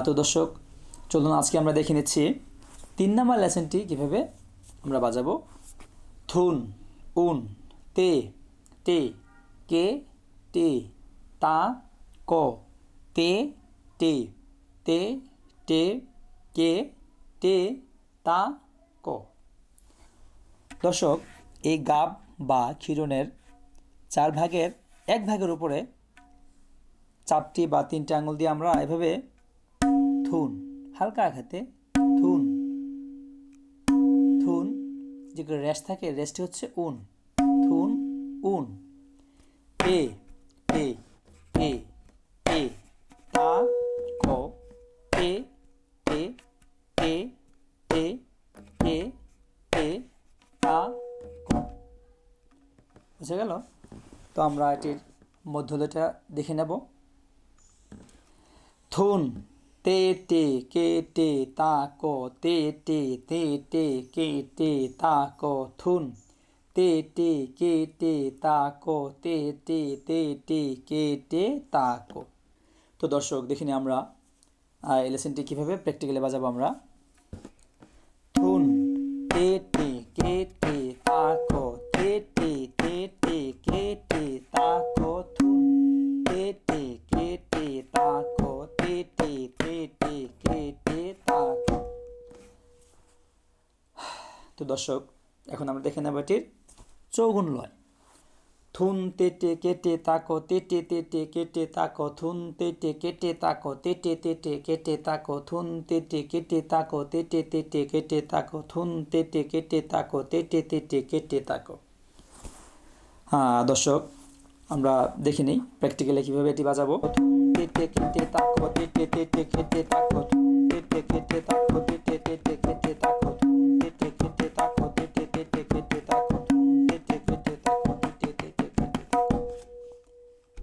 তো দর্শক, চলুন আজকে আমরা দেখে নিচ্ছি 3 নাম্বার লেসনটি কীভাবে আমরা বাজাবো। থুন, উন, তে, টে, কে, টে, তা, ক, তে, টে, তে, টে, কে, টে, তা, ক। দর্শক, এই গাব বা ক্ষীরণের 4 ভাগের 1 ভাগের উপরে 4টি বা 3টি আঙুল দিয়ে আমরা এভাবে থুন, হালকা আঘাতে থুন, থুন, যেগুলো রেস্ট থাকে, রেস্টটি হচ্ছে উন, থুন, উন, এ, এ, এ, এ, তা, ক, এ, এ, এ, এ, এ, এ, তা, ক। বুঝে গেল? তো আমরা এটির মধ্যলয়টা দেখে নেব। থুন, তে, টে, কে, টে, তা, ক, তে, টে, তে, টে, কে, টে, তা, ক, থুন, তে, টে, কে, টে, তা, ক, তে, টে, তে, টে, কে, টে, তা, ক। তো দর্শক, দেখিনি আমরা এই লেসনটি কীভাবে প্র্যাকটিক্যালি বাজাবো আমরা। থুন, তে, টে, কে, টে, তা, ক, তে, টে, তে, টে, কে, টে, তা, ক, থুন, তে, টে, কে, টে, তা, ক, তে, টে, তে, টে, কে, টে, তা, ক। তো দর্শক, এখন আমরা দেখে নেব এটির চৌগুণ লয়। থুন, তে, টে, কে, টে, তা, ক, তে, টে, তে, টে, কে, টে, তা, ক, থুন, তে, টে, কে, টে, তা, ক, তে, টে, তে, টে, কে, টে, তা, ক, থুন, তে, টে, কে, টে, তা, ক, তে, টে, তে, টে, কে, টে, তা, ক, থুন, তে, টে, কে, টে, তা, ক, তে, টে, তে, টে, কে, টে, তা, ক। দর্শক, আমরা দেখে নিই প্র্যাকটিক্যালি কীভাবে এটি বাজাবো। থুন, তে, টে, কে, টে, তা, ক, তে, টে, তে, টে, কে, টে, তা, ক, থুন, তে, টে, কে, টে, তা, ক,